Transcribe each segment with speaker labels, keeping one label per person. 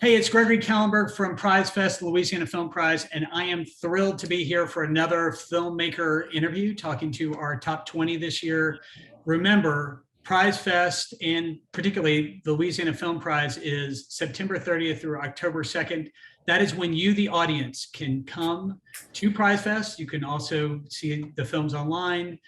Speaker 1: Hey, it's Gregory Kallenberg from Prize Fest, Louisiana Film Prize, and I am thrilled to be here for another filmmaker interview, talking to our top 20 this year. Remember, Prize Fest, and particularly the Louisiana Film Prize, is September 30th through October 2nd. That is when you, the audience, can come to Prize Fest. You can also see the films online,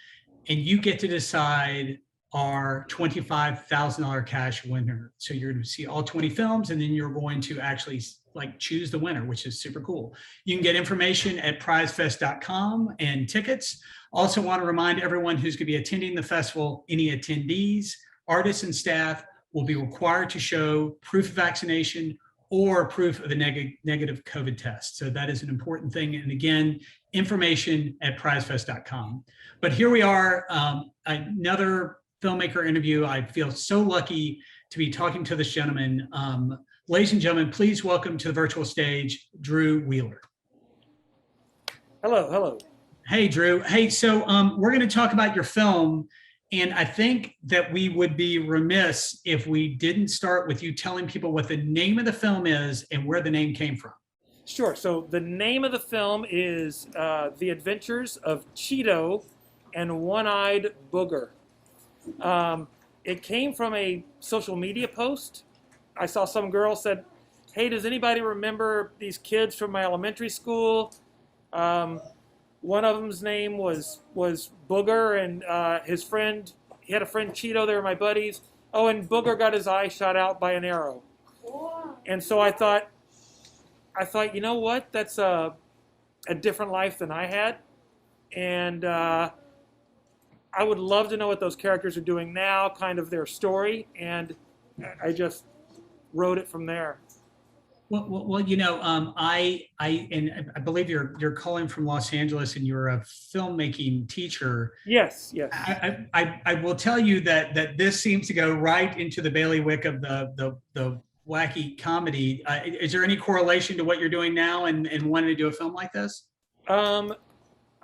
Speaker 1: and you get to decide our $25,000 cash winner. So you're going to see all 20 films, and then you're going to actually like choose the winner, which is super cool. You can get information at prizefest.com and tickets. Also want to remind everyone who's going to be attending the festival, any attendees, artists, and staff will be required to show proof of vaccination or proof of a negative COVID test. So that is an important thing. And again, information at prizefest.com. But here we are, another filmmaker interview. I feel so lucky to be talking to this gentleman. Ladies and gentlemen, please welcome to the virtual stage, Drew Wheeler.
Speaker 2: Hello, hello.
Speaker 1: Hey, Drew. Hey, so we're going to talk about your film. And I think that we would be remiss if we didn't start with you telling people what the name of the film is and where the name came from.
Speaker 2: Sure. So the name of the film is The Adventures of Cheeto and One-Eyed Booger. It came from a social media post. I saw some girl said, "Hey, does anybody remember these kids from my elementary school?" One of them's name was Booger, and his friend, he had a friend Cheeto. They were my buddies. Oh, and Booger got his eye shot out by an arrow. And so I thought, you know what? That's a different life than I had, and I would love to know what those characters are doing now, kind of their story, and I just wrote it from there.
Speaker 1: Well, you know, I believe you're calling from Los Angeles, and you're a filmmaking teacher.
Speaker 2: Yes, yes.
Speaker 1: I will tell you that this seems to go right into the bailiwick of the wacky comedy. Is there any correlation to what you're doing now and wanting to do a film like this?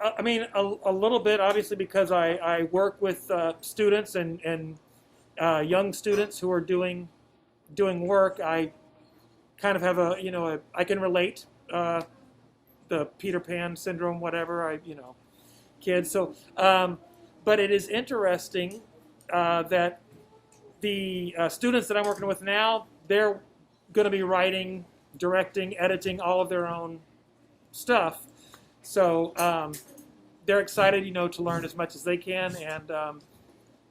Speaker 2: I mean, a little bit, obviously, because I work with students and young students who are doing work. I kind of have I can relate, the Peter Pan syndrome, whatever, kids. So, but it is interesting that the students that I'm working with now, they're going to be writing, directing, editing all of their own stuff. So they're excited, to learn as much as they can, and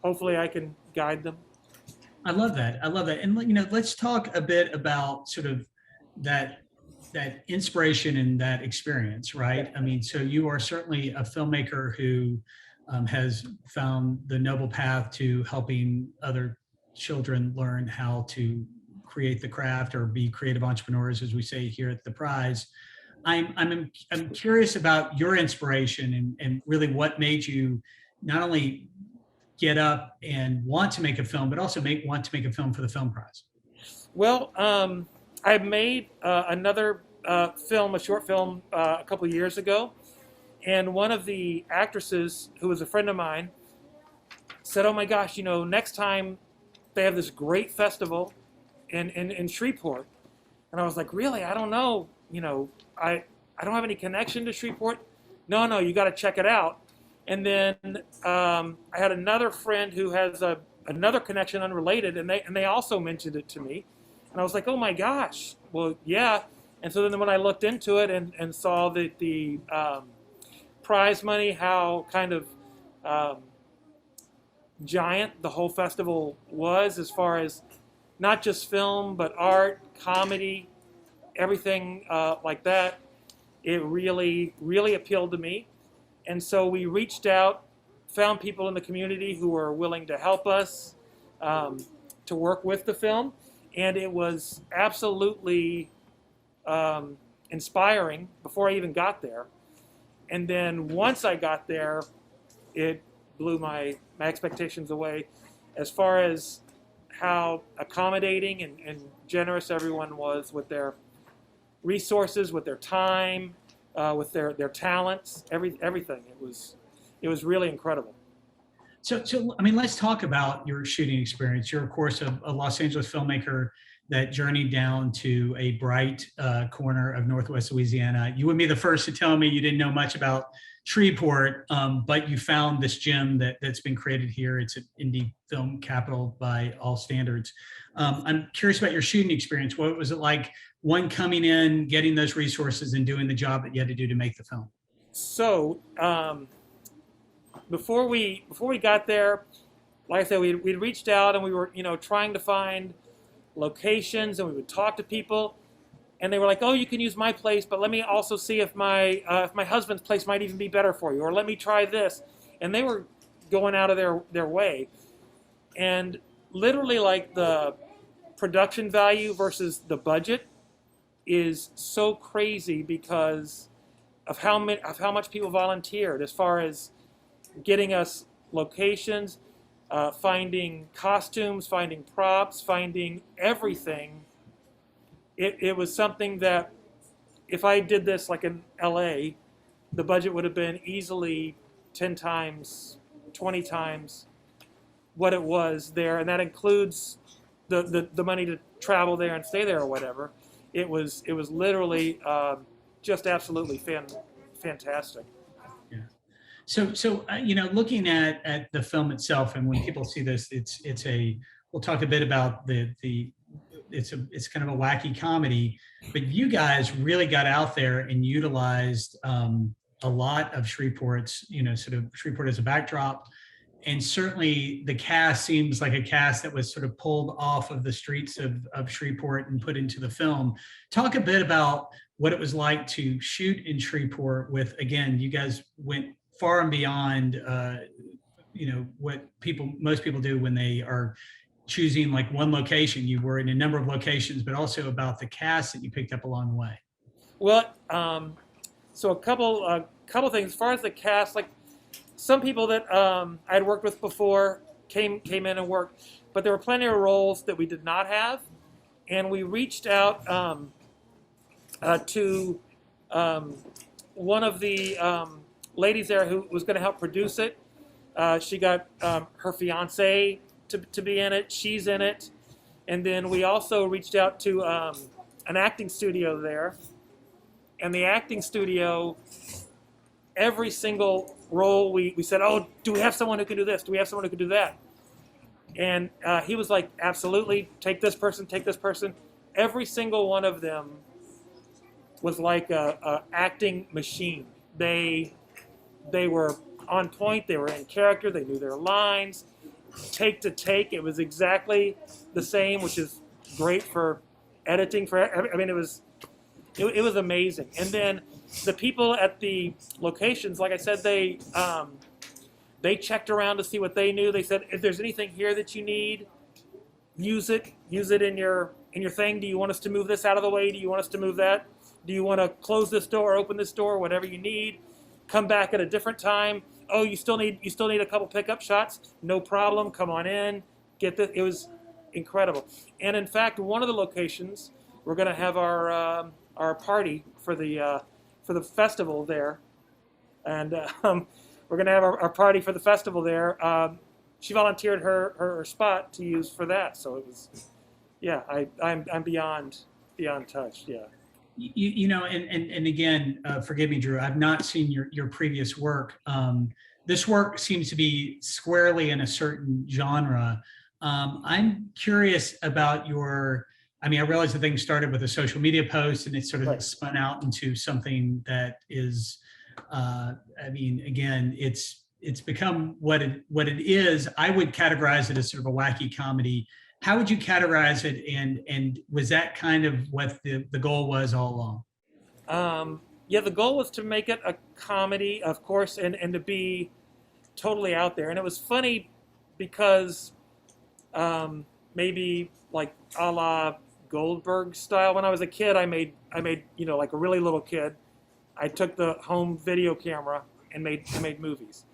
Speaker 2: hopefully I can guide them.
Speaker 1: I love that. And let's talk a bit about sort of that inspiration and that experience, right? I mean, so you are certainly a filmmaker who has found the noble path to helping other children learn how to create the craft or be creative entrepreneurs, as we say here at the Prize. I'm curious about your inspiration and really what made you not only get up and want to make a film, but also want to make a film for the Film Prize.
Speaker 2: Well, I made another film, a short film, a couple of years ago, and one of the actresses, who was a friend of mine, said, "Oh my gosh, next time they have this great festival in Shreveport." And I was like, "Really? I don't know. I don't have any connection to Shreveport." No, you got to check it out. And then I had another friend who has another connection unrelated, and they also mentioned it to me. And I was like, "Oh my gosh, well, yeah." And so then when I looked into it and saw that the prize money, how kind of giant the whole festival was, as far as not just film, but art, comedy, everything like that, it really, really appealed to me. And so we reached out, found people in the community who were willing to help us to work with the film. And it was absolutely inspiring before I even got there. And then once I got there, it blew my expectations away as far as how accommodating and generous everyone was with their resources, with their time, with their talents, everything. It was really incredible.
Speaker 1: So I mean, let's talk about your shooting experience. You're, of course, a Los Angeles filmmaker. that journeyed down to a bright corner of Northwest Louisiana. You would be the first to tell me you didn't know much about Shreveport, but you found this gem that's been created here. It's an indie film capital by all standards. I'm curious about your shooting experience. What was it like, one, coming in, getting those resources, and doing the job that you had to do to make the film?
Speaker 2: So before we got there, like I said, we'd reached out and we were trying to find locations, and we would talk to people, and they were like, "Oh, you can use my place, but let me also see if my husband's place might even be better for you, or let me try this." And they were going out of their way, and literally, like, the production value versus the budget is so crazy because of how much people volunteered, as far as getting us locations, finding costumes, finding props, finding everything. It was something that, if I did this like in LA, the budget would have been easily 10 times, 20 times what it was there, and that includes the money to travel there and stay there or whatever. It was literally just absolutely fantastic.
Speaker 1: Yeah. So looking at the film itself, and when people see this, we'll talk a bit about it's kind of a wacky comedy, but you guys really got out there and utilized a lot of Shreveport's, sort of Shreveport as a backdrop. And certainly the cast seems like a cast that was sort of pulled off of the streets of Shreveport and put into the film. Talk a bit about what it was like to shoot in Shreveport with, again, you guys went far and beyond, what most people do when they are choosing like one location. You were in a number of locations, but also about the cast that you picked up along the way.
Speaker 2: Well, so a couple things as far as the cast. Like, some people that I'd worked with before came in and worked, but there were plenty of roles that we did not have, and we reached out to one of the ladies there who was going to help produce it. She got her fiance to be in it. She's in it. And then we also reached out to an acting studio there. And the acting studio, every single role we said, "Oh, do we have someone who can do this? Do we have someone who can do that?" And he was like, "Absolutely, take this person, take this person." Every single one of them was like a acting machine. They were on point. They were in character. They knew their lines. Take to take, it was exactly the same, which is great for editing. I mean, it was amazing. And then the people at the locations, like I said, they checked around to see what they knew. They said, "If there's anything here that you need, use it in your thing. Do you want us to move this out of the way? Do you want us to move that? Do you want to close this door, open this door, whatever you need? Come back at a different time. Oh, you still need a couple pickup shots? No problem. Come on in. Get this." It was incredible. And in fact, one of the locations, we're going to have our party for the festival there, and we're going to have our party for the festival there. She volunteered her spot to use for that, so it was, yeah. I'm beyond touched. Yeah.
Speaker 1: And again, forgive me, Drew, I've not seen your previous work. This work seems to be squarely in a certain genre. I'm curious about I realize the thing started with a social media post and it sort of spun out into something that is, again, it's become what it is. I would categorize it as sort of a wacky comedy. How would you categorize it, and was that kind of what the goal was all along?
Speaker 2: Yeah, the goal was to make it a comedy, of course, and to be totally out there. And it was funny because maybe like a la Goldberg style. When I was a kid, I made like a really little kid, I took the home video camera and made movies.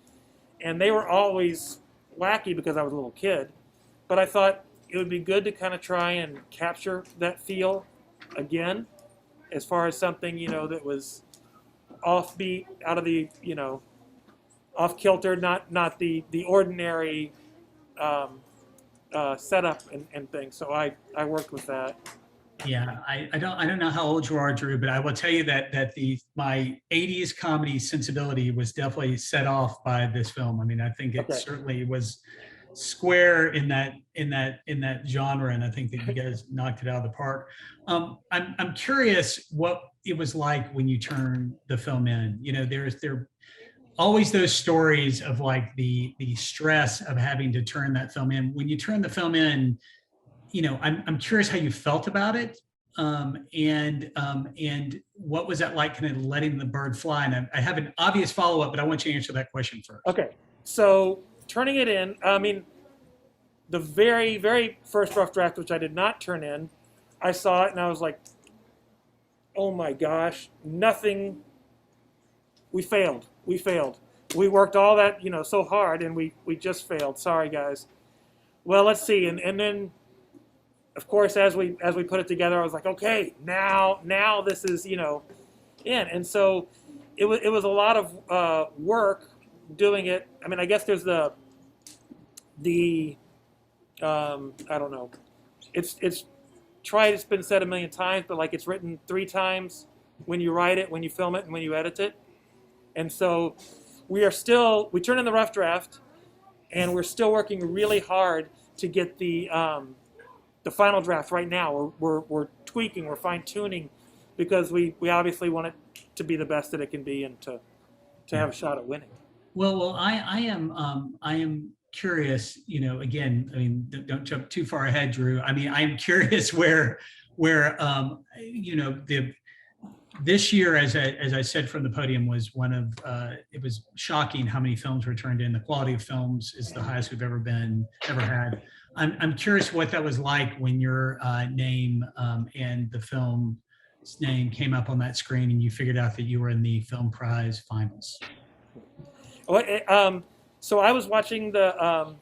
Speaker 2: And they were always wacky because I was a little kid. But I thought it would be good to kind of try and capture that feel again, as far as something, that was offbeat, out of the, off kilter, not the ordinary setup and things. So I worked with that.
Speaker 1: Yeah, I don't know how old you are, Drew, but I will tell you that my 80s comedy sensibility was definitely set off by this film. I mean, I think it
Speaker 2: Okay.
Speaker 1: certainly was square in that genre, and I think that you guys knocked it out of the park. I'm curious what it was like when you turned the film in. You know, there always those stories of like the stress of having to turn that film in. When you turn the film in, you know, I'm curious how you felt about it, and what was that like, kind of letting the bird fly? And I have an obvious follow up, but I want you to answer that question first.
Speaker 2: Okay. So turning it in, I mean, the very, very first rough draft, which I did not turn in, I saw it and I was like, oh my gosh, nothing. We failed. We failed. We worked all that, so hard, and we just failed. Sorry, guys. Well, let's see. And then, of course, as we put it together, I was like, okay, now this is, in. And so it was a lot of work doing it. I mean, I guess there's the I don't know. It's been said a million times, but like it's written 3 times when you write it, when you film it, and when you edit it. And so we turn in the rough draft, and we're still working really hard to get the final draft right now. We're tweaking, we're fine tuning, because we obviously want it to be the best that it can be, and to have a shot at winning.
Speaker 1: Well, I am curious. You know, again, I mean, don't jump too far ahead, Drew. I mean, I'm curious where this year, as I said from the podium, was one of it was shocking how many films were turned in. The quality of films is the highest we've ever had. I'm curious what that was like when your name and the film's name came up on that screen, and you figured out that you were in the Film Prize finals.
Speaker 2: So I was watching the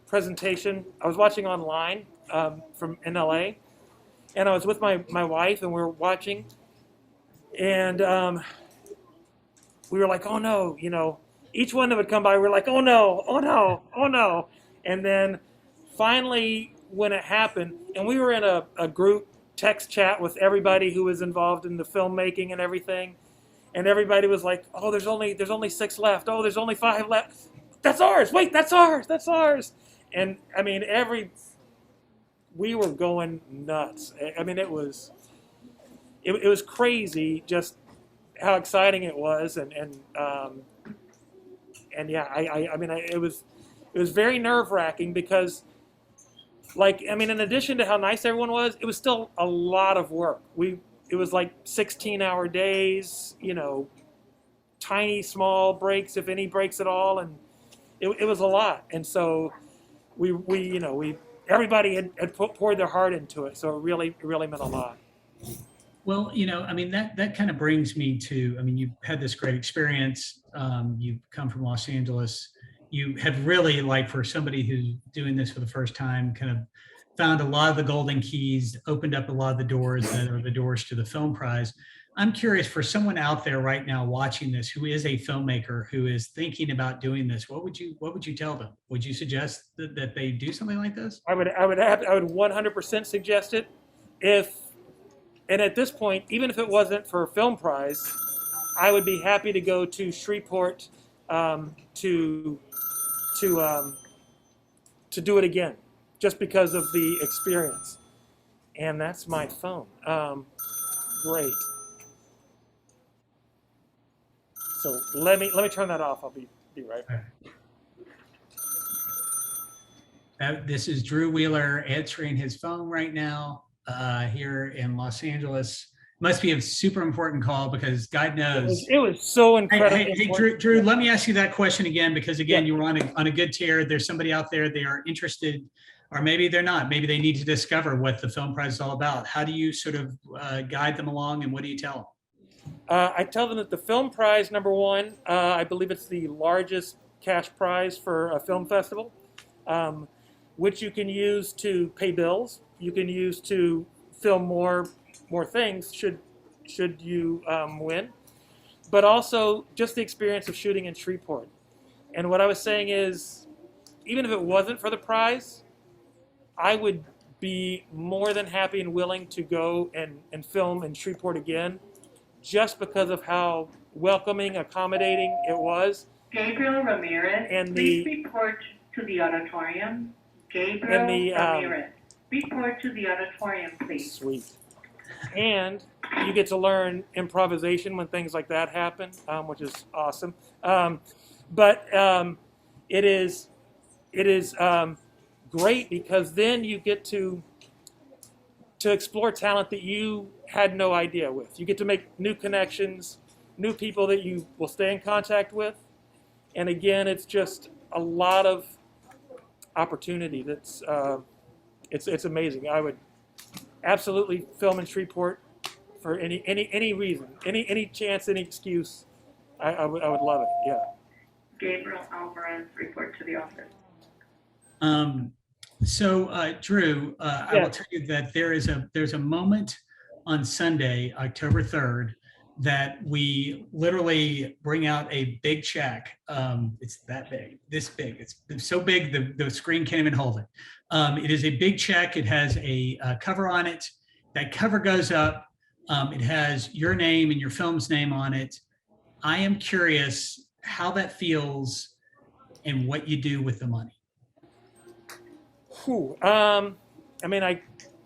Speaker 2: presentation. I was watching online from in LA, and I was with my wife, and we were watching, and we were like, oh no, each one that would come by, we were like, oh no, oh no, oh no. And then finally, when it happened, and we were in a group text chat with everybody who was involved in the filmmaking and everything, and everybody was like, oh, there's only 6 left. Oh, there's only 5 left. That's ours. Wait, that's ours. That's ours. And I mean, we were going nuts. I mean, it was crazy just how exciting it was, and yeah, I mean, it was very nerve-wracking, because, like, I mean, in addition to how nice everyone was, it was still a lot of work. It was like 16-hour days, tiny, small breaks, if any breaks at all, and it was a lot. And so everybody had poured their heart into it, so it really meant a lot.
Speaker 1: Well, I mean, that kind of brings me to, I mean, you've had this great experience. You've come from Los Angeles. You have really, like, for somebody who's doing this for the first time, kind of found a lot of the golden keys, opened up a lot of the doors that are the doors to the Film Prize. I'm curious, for someone out there right now watching this who is a filmmaker, who is thinking about doing this, what would you tell them? Would you suggest that they do something like this?
Speaker 2: I would 100% suggest it. And at this point, even if it wasn't for a Film Prize, I would be happy to go to Shreveport to do it again, just because of the experience. And that's my phone. Great. So let me turn that off. I'll be right back.
Speaker 1: This is Drew Wheeler answering his phone right now here in Los Angeles. Must be a super important call, because God knows.
Speaker 2: It was so incredible.
Speaker 1: Hey, Drew, let me ask you that question again, because again, you were on a good tear. There's somebody out there, they are interested, or maybe they're not. Maybe they need to discover what the Film Prize is all about. How do you sort of guide them along, and what do you tell them?
Speaker 2: I tell them that the Film Prize, number one, I believe it's the largest cash prize for a film festival, which you can use to pay bills. You can use to film more things should you win, but also just the experience of shooting in Shreveport. And what I was saying is, even if it wasn't for the prize, I would be more than happy and willing to go and film in Shreveport again, just because of how welcoming, accommodating it was.
Speaker 3: Gabriel Ramirez,
Speaker 2: And
Speaker 3: please report to the auditorium. Gabriel Ramirez, report to the auditorium, please.
Speaker 2: Sweet. And you get to learn improvisation when things like that happen, which is awesome. But it is great because then you get to explore talent that you had no idea with. You get to make new connections, new people that you will stay in contact with. And again, it's just a lot of opportunity. That's it's amazing. I would absolutely film in Shreveport for any reason, any chance, any excuse. I would love it. Yeah.
Speaker 3: Gabriel Alvarez, report to the office.
Speaker 1: So Drew, I will tell you that there's a moment on Sunday, October 3rd, that we literally bring out a big check. It's that big, this big. It's so big the screen can't even hold it. It is a big check. It has a cover on it. That cover goes up. It has your name and your film's name on it. I am curious how that feels and what you do with the money.
Speaker 2: I mean, I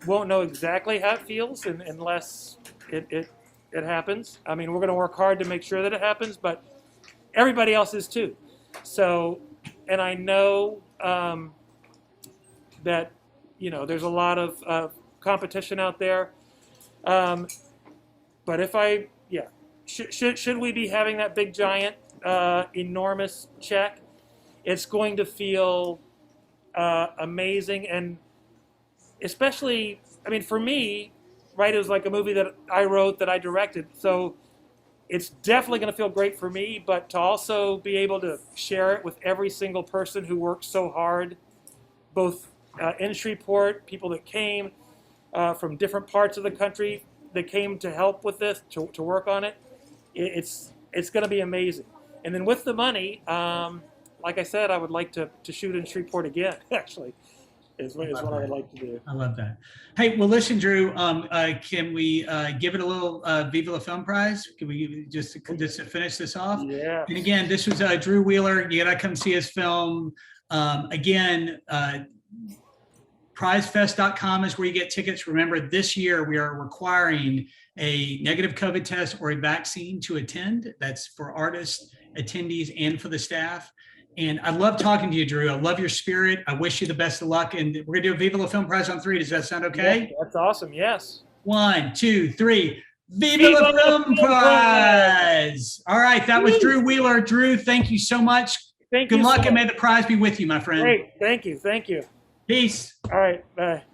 Speaker 2: won't know exactly how it feels unless it happens. I mean, we're going to work hard to make sure that it happens, but everybody else is too. So, and I know that, you know, there's a lot of competition out there. But if should we be having that big, giant, enormous check, it's going to feel amazing. And especially, I mean, for me, right, it was like a movie that I wrote, that I directed. So it's definitely going to feel great for me, but to also be able to share it with every single person who worked so hard, both in Shreveport, people that came from different parts of the country that came to help with this, to work on it. It's going to be amazing. And then with the money, like I said, I would like to shoot in Shreveport again, actually, is what I would like to do.
Speaker 1: I love that. Hey, well, listen, Drew, can we give it a little Viva La Film Prize? Can we just to finish this off?
Speaker 2: Yeah.
Speaker 1: And again, this was Drew Wheeler. You got to come see his film. Again, prizefest.com is where you get tickets. Remember, this year we are requiring a negative COVID test or a vaccine to attend. That's for artists, attendees, and for the staff. And I love talking to you, Drew. I love your spirit. I wish you the best of luck. And we're going to do a Viva La Film Prize on 3. Does that sound okay?
Speaker 2: Yeah, that's awesome. Yes.
Speaker 1: 1, 2, 3. Viva La Film Prize. All right. That was Drew Wheeler. Drew, thank you so much.
Speaker 2: Thank you.
Speaker 1: Good luck, and may the prize be with you, my friend.
Speaker 2: Great. Thank you. Thank you.
Speaker 1: Peace.
Speaker 2: All right. Bye.